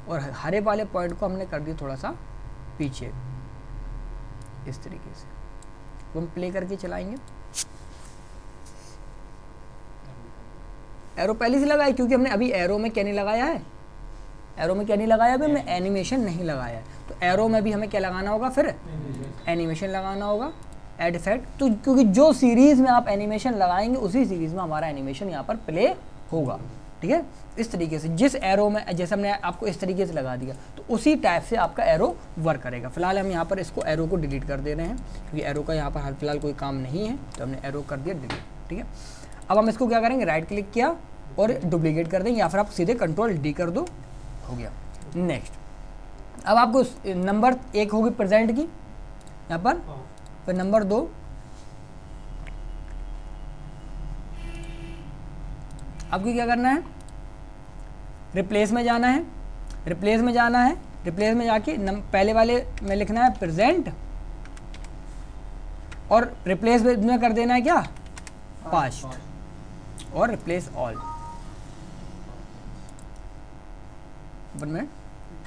और हरे वाले पॉइंट को हमने कर दिया थोड़ा सा पीछे, इस तरीके से। तो हम प्ले करके चलाएंगे। एरो पहले से लगाया क्योंकि हमने अभी एरो में क्या नहीं लगाया है, अभी हमने एनिमेशन नहीं लगाया है। तो एरो में भी हमें क्या लगाना होगा, फिर एनिमेशन लगाना होगा, ऐड इफेक्ट। तो क्योंकि जो सीरीज़ में आप एनिमेशन लगाएंगे उसी सीरीज़ में हमारा एनिमेशन यहाँ पर प्ले होगा, ठीक है। इस तरीके से जिस एरो में, जैसे हमने आपको इस तरीके से लगा दिया तो उसी टाइप से आपका एरो वर्क करेगा। फिलहाल हम यहाँ पर इसको एरो को डिलीट कर दे रहे हैं क्योंकि एरो का यहाँ पर हाल फिलहाल कोई काम नहीं है, तो हमने एरो कर दिया डिलीट, ठीक है। अब हम इसको क्या करेंगे, राइट क्लिक किया और डुप्लीकेट कर देंगे, या फिर आप सीधे Ctrl+D कर दो, हो गया। नेक्स्ट, अब आपको नंबर 1 होगी प्रेजेंट की यहाँ पर, फिर नंबर 2 आपको क्या करना है, रिप्लेस में जाना है। रिप्लेस में जाके पहले वाले में लिखना है प्रेजेंट, और रिप्लेस में कर देना है क्या, पास्ट, और रिप्लेस ऑल। 1 मिनट,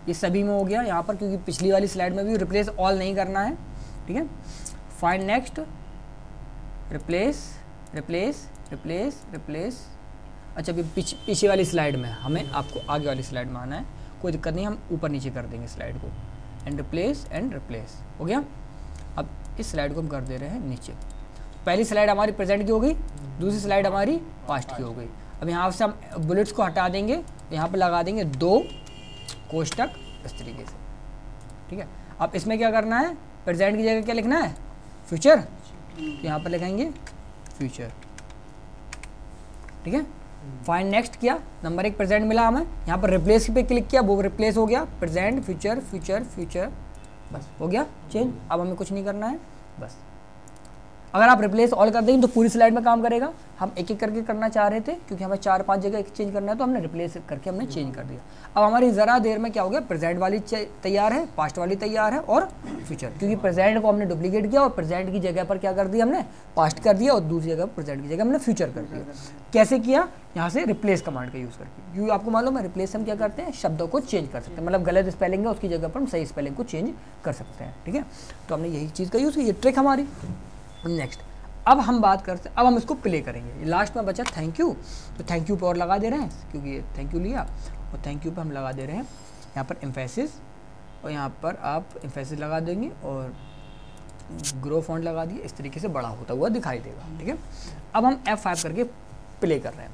ये सभी में हो गया यहाँ पर, क्योंकि पिछली वाली स्लाइड में भी रिप्लेस ऑल नहीं करना है, ठीक है। Find next, replace. अच्छा, अभी पीछे वाली स्लाइड में हमें आपको आगे वाली स्लाइड में आना है, कोई दिक्कत नहीं, हम ऊपर नीचे कर देंगे स्लाइड को। एंड रिप्लेस हो गया। अब इस स्लाइड को हम कर दे रहे हैं नीचे। पहली स्लाइड हमारी प्रेजेंट की हो गई, दूसरी स्लाइड हमारी पास्ट की हो गई। अब यहाँ से हम बुलेट्स को हटा देंगे, यहाँ पर लगा देंगे 2 कोष्टक, इस तरीके से, ठीक है। अब इसमें क्या करना है, प्रेजेंट की जगह क्या लिखना है, फ्यूचर, तो यहाँ पर लिखेंगे फ्यूचर, ठीक है। फाइंड नेक्स्ट किया, नंबर 1 प्रेजेंट मिला हमें, यहाँ पर रिप्लेस पे क्लिक किया, वो रिप्लेस हो गया, प्रेजेंट फ्यूचर, बस हो गया चेंज। अब हमें कुछ नहीं करना है, बस। अगर आप रिप्लेस ऑल कर देंगे तो पूरी स्लाइड में काम करेगा। हम एक एक करके करना चाह रहे थे क्योंकि हमें 4-5 जगह एक चेंज करना है, तो हमने रिप्लेस करके हमने चेंज कर दिया। अब हमारी ज़रा देर में क्या हो गया, प्रेजेंट वाली तैयार है, पास्ट वाली तैयार है, और फ्यूचर, क्योंकि प्रेजेंट को हमने डुप्लीकेट किया और प्रेजेंट की जगह पर क्या कर दिया हमने, पास्ट कर दिया, और दूसरी जगह प्रेजेंट की जगह हमने फ्यूचर कर दिया। कैसे किया, यहाँ से रिप्लेस कमांड का यूज़ करके, क्योंकि आपको मालूम है रिप्लेस हम क्या करते हैं, शब्दों को चेंज कर सकते हैं, मतलब गलत स्पेलिंग है उसकी जगह पर हम सही स्पेलिंग को चेंज कर सकते हैं, ठीक है। तो हमने यही चीज़ का यूज़ किया, ये ट्रिक हमारी। नेक्स्ट, अब हम बात करते हैं, अब हम इसको प्ले करेंगे। लास्ट में बचा थैंक यू, तो थैंक यू पे और लगा दे रहे हैं क्योंकि ये थैंक यू लिया, और थैंक यू पे हम लगा दे रहे हैं यहाँ पर एम्फेसिस, और यहाँ पर आप एम्फेसिस लगा देंगे और ग्रो फॉन्ट लगा दिए, इस तरीके से बड़ा होता हुआ दिखाई देगा, ठीक है। अब हम F5 करके प्ले कर रहे हैं,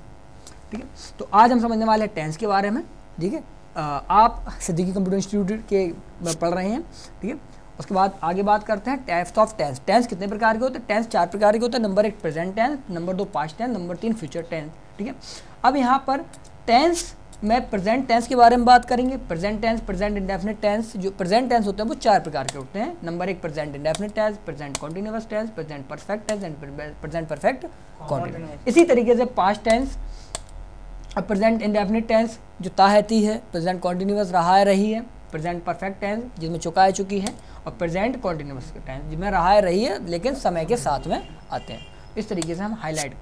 ठीक है। तो आज हम समझने वाले हैं टेंस के बारे में, ठीक है। आप सिद्दीकी कंप्यूटर इंस्टीट्यूट के पढ़ रहे हैं, ठीक है। उसके बाद आगे बात करते हैं टाइप्स ऑफ टेंस। टेंस कितने प्रकार के होते हैं, टेंस 4 प्रकार के होते हैं। Number 1 present tense, number 2 past tense, number 3 future tense, ठीक है। अब यहाँ पर टेंस में प्रेजेंट टेंस के बारे में बात करेंगे। Present tense, present indefinite tense, जो प्रेजेंट टेंस होते हैं वो 4 प्रकार के होते हैं। Number 1 present indefinite tense, present continuous tense, present perfect tense and present perfect continuous. इसी तरीके से पास्ट टेंस, अब प्रेजेंट इंडेफिनिट टेंस जो ताहती है, प्रेजेंट कॉन्टिन्यूअस रहा है रही है, प्रेजेंट परफेक्ट टेंस जिसमें चुका है चुकी है, और प्रेजेंट कॉन्टिन्यूअस टेंस जिसमें रहा है रही है लेकिन समय के साथ में आते हैं। इस तरीके से हम हाईलाइट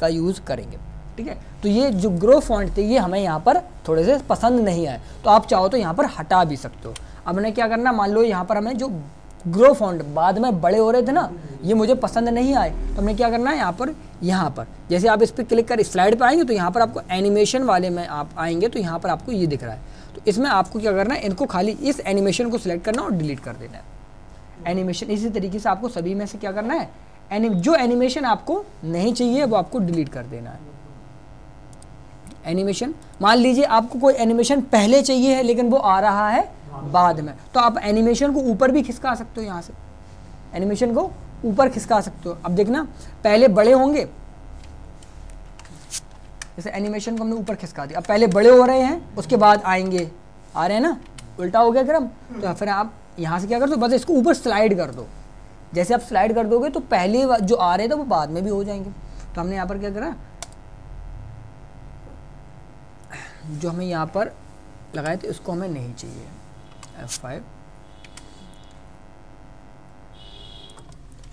का यूज़ करेंगे, ठीक है। तो ये जो ग्रो फॉन्ट थे ये हमें यहाँ पर थोड़े से पसंद नहीं आए, तो आप चाहो तो यहाँ पर हटा भी सकते हो। अब हमें क्या करना, मान लो यहाँ पर हमें जो ग्रो फाउंड, बाद में बड़े हो रहे थे ना, ये मुझे पसंद नहीं आए, तो हमने क्या करना है यहाँ पर जैसे आप इस पर क्लिक कर स्लाइड पर आएंगे तो यहाँ पर आपको एनिमेशन वाले में आप आएंगे तो यहाँ पर आपको ये दिख रहा है, तो इसमें आपको क्या करना है, इनको खाली इस एनिमेशन को सिलेक्ट करना और डिलीट कर देना है एनिमेशन। इसी तरीके से आपको सभी में से क्या करना है, जो एनिमेशन आपको नहीं चाहिए वो आपको डिलीट कर देना है। एनिमेशन, मान लीजिए आपको कोई एनिमेशन पहले चाहिए है लेकिन वो आ रहा है बाद में, तो आप एनिमेशन को ऊपर भी खिसका सकते हो, यहाँ से एनिमेशन को ऊपर खिसका सकते हो। अब देखना पहले बड़े होंगे, जैसे एनिमेशन को हमने ऊपर खिसका दिया, अब पहले बड़े हो रहे हैं उसके बाद आएंगे, आ रहे हैं ना, उल्टा हो गया क्रम, तो फिर आप यहाँ से क्या कर दो, बस इसको ऊपर स्लाइड कर दो। जैसे आप स्लाइड कर दोगे तो पहले जो आ रहे थे वो बाद में भी हो जाएंगे। तो हमने यहाँ पर क्या करा, जो हमें यहाँ पर लगाए थे उसको हमें नहीं चाहिए, F5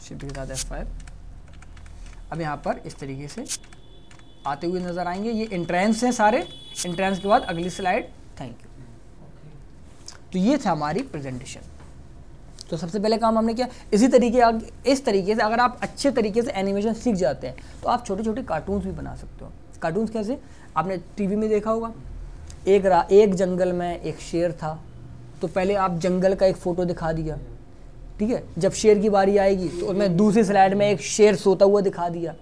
शिफ्ट के साथ F5। अब यहाँ पर इस तरीके से आते हुए नजर आएंगे, ये इंट्रेंस है सारे, इंट्रेंस के बाद अगली स्लाइड, थैंक यू। तो ये था हमारी प्रेजेंटेशन। तो सबसे पहले काम हमने किया, इस तरीके से अगर आप अच्छे तरीके से एनिमेशन सीख जाते हैं तो आप छोटे छोटे कार्टून्स भी बना सकते हो। कार्टून्स कैसे, आपने टीवी में देखा होगा, एक जंगल में एक शेर था, तो पहले आप जंगल का एक फ़ोटो दिखा दिया, ठीक है, जब शेर की बारी आएगी तो उसमें दूसरी स्लाइड में एक शेर सोता हुआ दिखा दिया,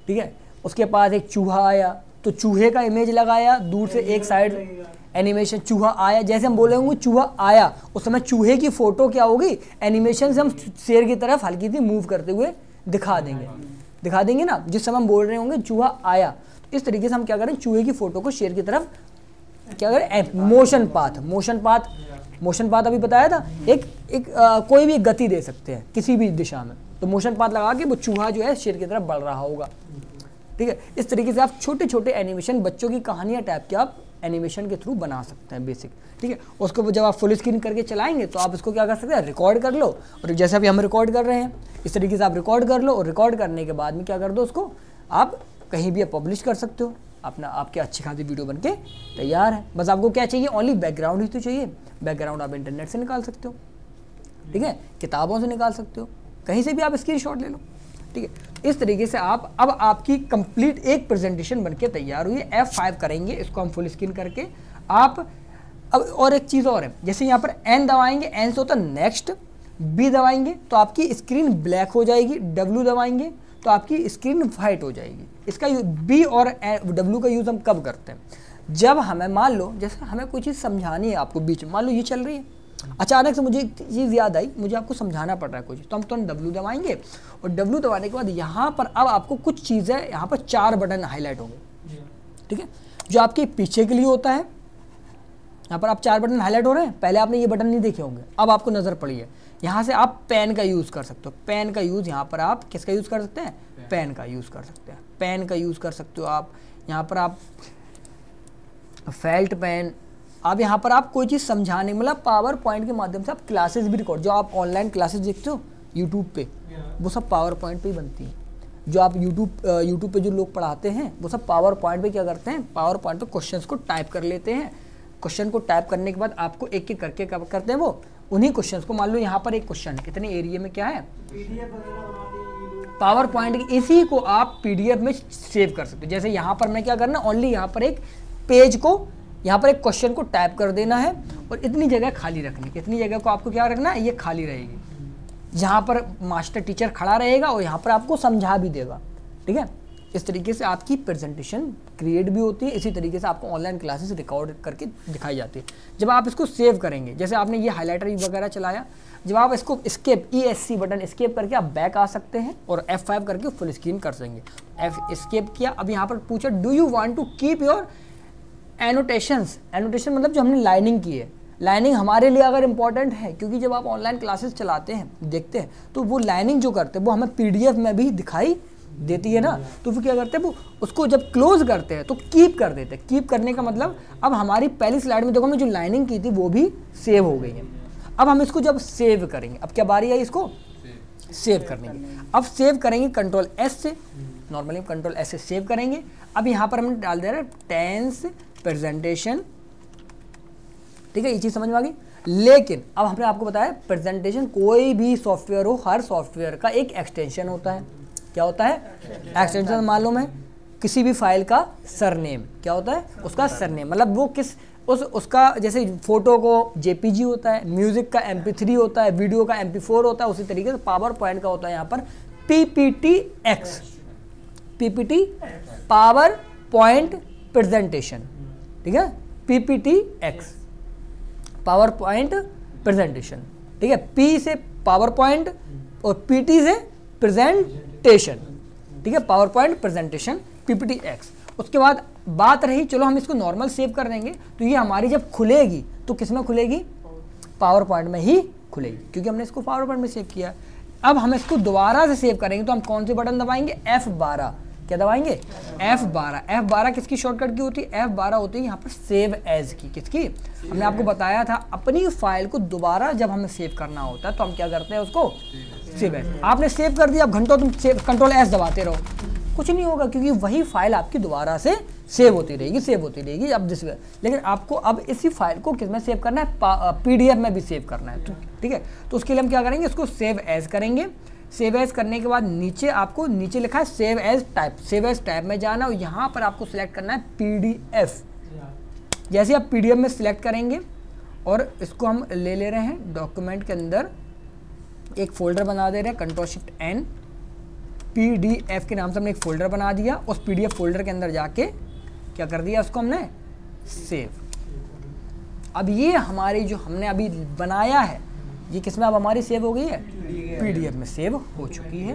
ठीक है, उसके पास एक चूहा आया तो चूहे का इमेज लगाया, दूर से एक साइड एनिमेशन चूहा आया, जैसे हम बोले होंगे चूहा आया उस समय चूहे की फ़ोटो क्या होगी, एनिमेशन से हम शेर की तरफ हल्की सी मूव करते हुए दिखा देंगे ना, जिस समय हम बोल रहे होंगे चूहा आया, तो इस तरीके से हम क्या करें, चूहे की फ़ोटो को शेर की तरफ क्या करें, मोशन पाथ अभी बताया था, कोई भी गति दे सकते हैं किसी भी दिशा में, तो मोशन पाथ लगा के वो चूहा जो है शेर की तरफ बढ़ रहा होगा, ठीक है। इस तरीके से आप छोटे छोटे एनिमेशन, बच्चों की कहानियाँ टाइप के आप एनिमेशन के थ्रू बना सकते हैं बेसिक, ठीक है। उसको जब आप फुल स्क्रीन करके चलाएंगे तो आप इसको क्या कर सकते हैं, रिकॉर्ड कर लो, और जैसे अभी हम रिकॉर्ड कर रहे हैं इस तरीके से आप रिकॉर्ड कर लो, और रिकॉर्ड करने के बाद में क्या कर दो, उसको आप कहीं भी पब्लिश कर सकते हो, आपके अच्छी खासी वीडियो बनके तैयार है। बस आपको क्या चाहिए, ओनली बैकग्राउंड ही तो चाहिए, बैकग्राउंड आप इंटरनेट से निकाल सकते हो, ठीक है, किताबों से निकाल सकते हो, कहीं से भी आप स्क्रीनशॉट ले लो, ठीक है। इस तरीके से अब आपकी कंप्लीट एक प्रेजेंटेशन बनके तैयार हुई है। F5 करेंगे, इसको हम फुल स्क्रीन करके आप अब, और एक चीज़ और है, जैसे यहाँ पर N दबाएंगे, N से होता है नेक्स्ट, B दबाएंगे तो आपकी स्क्रीन ब्लैक हो जाएगी, W दबाएंगे तो आपकी स्क्रीन वाइट हो जाएगी। इसका B और W का यूज़ हम कब करते हैं, जब हमें मान लो जैसे हमें कोई चीज़ समझानी है आपको, बीच में मान लो ये चल रही है, अचानक से मुझे एक चीज़ याद आई, मुझे आपको समझाना पड़ रहा है कुछ, तो हम तुरंत W दबाएंगे, और W दबाने के बाद यहाँ पर अब आपको कुछ चीज़ें, यहाँ पर 4 बटन हाईलाइट होंगे, ठीक है, जो आपके पीछे के लिए होता है, यहाँ पर आप 4 बटन हाईलाइट हो रहे हैं, पहले आपने ये बटन नहीं देखे होंगे, अब आपको नज़र पड़ी है। यहाँ से आप पेन का यूज़ कर सकते हो, पेन का यूज़ यहाँ पर आप किसका यूज़ कर सकते हैं, पेन का यूज़ कर सकते हैं, पेन का यूज़ कर सकते हो आप, यहाँ पर आप फेल्ट पेन, अब यहाँ पर आप कोई चीज़ समझाने, मतलब पावर पॉइंट के माध्यम से आप क्लासेस भी रिकॉर्ड, जो आप ऑनलाइन क्लासेस देखते हो यूट्यूब पे, वो सब पावर पॉइंट पे ही बनती हैं। जो आप यूट्यूब पे जो लोग पढ़ाते हैं वो सब पावर पॉइंट पे क्या करते हैं, पावर पॉइंट पे क्वेश्चंस को टाइप कर लेते हैं, क्वेश्चन को टाइप करने के बाद आपको एक एक करके कब करते हैं, वो उन्हीं क्वेश्चंस को, मान लो यहाँ पर एक क्वेश्चन है, इतने एरिया में क्या है, पावर पॉइंट, इसी को आप PDF में सेव कर सकते हो। जैसे यहाँ पर मैं क्या करना, ओनली यहाँ पर एक पेज को, यहाँ पर एक क्वेश्चन को टाइप कर देना है, और इतनी जगह खाली रखनी, इतनी जगह को आपको क्या रखना है, ये खाली रहेगी, जहाँ पर मास्टर टीचर खड़ा रहेगा और यहाँ पर आपको समझा भी देगा, ठीक है। इस तरीके से आपकी प्रेजेंटेशन क्रिएट भी होती है, इसी तरीके से आपको ऑनलाइन क्लासेस रिकॉर्ड करके दिखाई जाती है। जब आप इसको सेव करेंगे, जैसे आपने ये हाईलाइटर वगैरह चलाया, जब आप इसको एस्केप ESC बटन एस्केप करके आप बैक आ सकते हैं और F5 करके फुल स्क्रीन कर सकेंगे। एस्केप किया, अब यहाँ पर पूछा do you want to keep your annotations, annotation मतलब जो हमने लाइनिंग की है, लाइनिंग हमारे लिए अगर इंपॉर्टेंट है, क्योंकि जब आप ऑनलाइन क्लासेस चलाते हैं, देखते हैं, तो वो लाइनिंग जो करते हैं वो हमें PDF में भी दिखाई देती है ना, तो फिर क्या करते हैं, वो उसको जब क्लोज करते हैं तो कीप कर देते हैं। कीप करने का मतलब अब हमारी पहली स्लाइड में देखो हमने जो लाइनिंग की थी वो भी सेव हो गई है। अब हम इसको जब सेव करेंगे, अब क्या बारी है इसको सेव करने की, अब सेव करेंगे Ctrl S से, नॉर्मली Ctrl S से सेव करेंगे। अब यहाँ पर हमने डाल दे रहे टेंस प्रेजेंटेशन, ठीक है, ये चीज़ समझ में आ गई। लेकिन अब हमने आपको बताया प्रेजेंटेशन कोई भी सॉफ्टवेयर हो, हर सॉफ्टवेयर का एक एक्सटेंशन होता है। क्या होता है? एक्सटेंशन मालूम है? किसी भी फाइल का सरनेम क्या होता है? उसका सरनेम, मतलब वो किस उसका, जैसे फोटो को जेपीजी होता है, म्यूजिक का MP3 होता है, वीडियो का MP4 होता है, उसी तरीके से पावर पॉइंट का होता है यहाँ पर PPTX, PPT power point presentation, ठीक है, PPTX पावर पॉइंट प्रेजेंटेशन, ठीक है। P से पावर पॉइंट और PT से प्रेजेंटेशन, ठीक है, पावर पॉइंट प्रेजेंटेशन PPTX। उसके बाद बात रही, चलो हम इसको नॉर्मल सेव कर देंगे, तो ये हमारी जब खुलेगी तो किस में खुलेगी? पावर पॉइंट में ही खुलेगी, क्योंकि हमने इसको पावर पॉइंट में सेव किया। अब हम इसको दोबारा से सेव करेंगे तो हम कौन से बटन दबाएंगे? F12। क्या दबाएंगे? F12। F12 किसकी शॉर्टकट की होती है? F12 होती है यहाँ पर सेव एज की। किसकी? हमने आपको बताया था, अपनी फाइल को दोबारा जब हमें सेव करना होता है तो हम क्या करते हैं? उसको सेव एज। आपने सेव कर दिया, अब घंटों तुम कंट्रोल S दबाते रहो, कुछ नहीं होगा, क्योंकि वही फाइल आपकी दोबारा से सेव होती रहेगी अब लेकिन आपको अब इसी फाइल को किस में सेव करना है? PDF में भी सेव करना है, ठीक है। तो उसके लिए हम क्या करेंगे? इसको सेव एज करेंगे। सेव एज करने के बाद नीचे लिखा है save as type, save as type में जाना और यहाँ पर आपको सिलेक्ट करना है PDF। जैसे आप PDF में सिलेक्ट करेंगे और इसको हम ले रहे हैं डॉक्यूमेंट के अंदर, एक फोल्डर बना दे रहे हैं, Ctrl+Shift+N, PDF के नाम से हमने एक फोल्डर बना दिया। उस PDF फोल्डर के अंदर जाके क्या कर दिया? उसको हमने सेव। अब ये हमारी जो हमने अभी बनाया है, ये किस में अब हमारी सेव हो गई है? PDF में सेव हो चुकी है।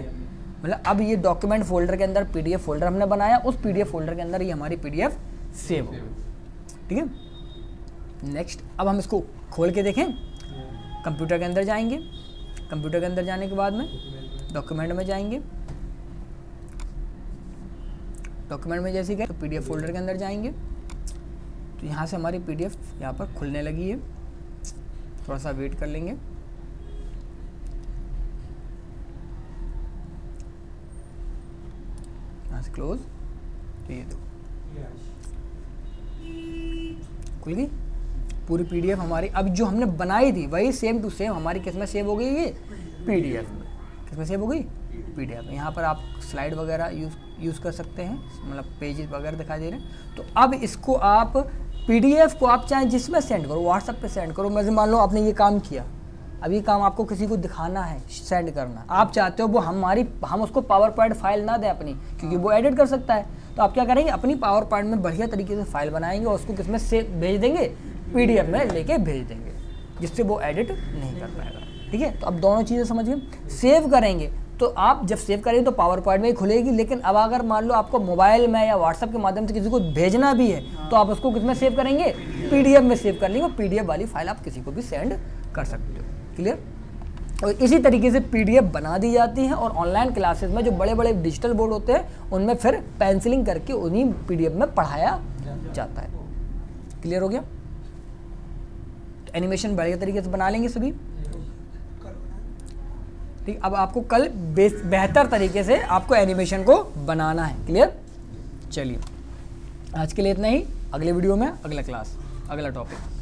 मतलब अब ये डॉक्यूमेंट फोल्डर के अंदर PDF फोल्डर हमने बनाया, उस PDF फोल्डर के अंदर ये हमारी PDF सेव हो, ठीक है। नेक्स्ट, अब हम इसको खोल के देखें। कंप्यूटर के अंदर जाएंगे, कंप्यूटर के अंदर जाने के बाद में डॉक्यूमेंट में जाएंगे, डॉक्यूमेंट में जैसे गए तो PDF फोल्डर के अंदर जाएंगे, तो यहाँ से हमारी PDF यहाँ पर खुलने लगी है। थोड़ा सा वेट कर लेंगे। यहाँ से क्लोज, तो ये दो खुल गई पूरी PDF हमारी। अब जो हमने बनाई थी वही सेम टू सेम हमारी किस में सेव हो गई? ये PDF में। किस में सेव हो गई? PDF में। यहाँ पर आप स्लाइड वगैरह यूज़ कर सकते हैं, मतलब पेजेस वगैरह दिखाई दे रहे हैं। तो अब इसको आप PDF को आप चाहे जिसमें सेंड करो, WhatsApp पे सेंड करो। मैं मान लो आपने ये काम किया, अब ये काम आपको किसी को दिखाना है, सेंड करना, आप चाहते हो वो हम उसको पावर पॉइंट फाइल ना दें अपनी, क्योंकि वो एडिट कर सकता है। तो आप क्या करेंगे? अपनी पावर पॉइंट में बढ़िया तरीके से फाइल बनाएंगे और उसको किसमें से भेज देंगे? PDF में लेके भेज देंगे, जिससे वो एडिट नहीं कर पाएगा, ठीक है। तो अब दोनों चीज़ें समझ गए। सेव करेंगे तो आप जब सेव करेंगे तो पावर पॉइंट में ही खुलेगी, लेकिन अब अगर मान लो आपको मोबाइल में या WhatsApp के माध्यम से किसी को भेजना भी है तो आप उसको किसमें सेव करेंगे? PDF में सेव कर लेंगे। PDF वाली फाइल आप किसी को भी सेंड कर सकते हो। क्लियर? और इसी तरीके से PDF बना दी जाती है और ऑनलाइन क्लासेस में जो बड़े बड़े डिजिटल बोर्ड होते हैं उनमें फिर पेंसिलिंग करके उन्हीं PDF में पढ़ाया जाता है। क्लियर हो गया? एनिमेशन बढ़िया तरीके से बना लेंगे सभी, ठीक। अब आपको कल बेहतर तरीके से आपको एनिमेशन को बनाना है। क्लियर? चलिए, आज के लिए इतना ही। अगले वीडियो में अगला क्लास, अगला टॉपिक।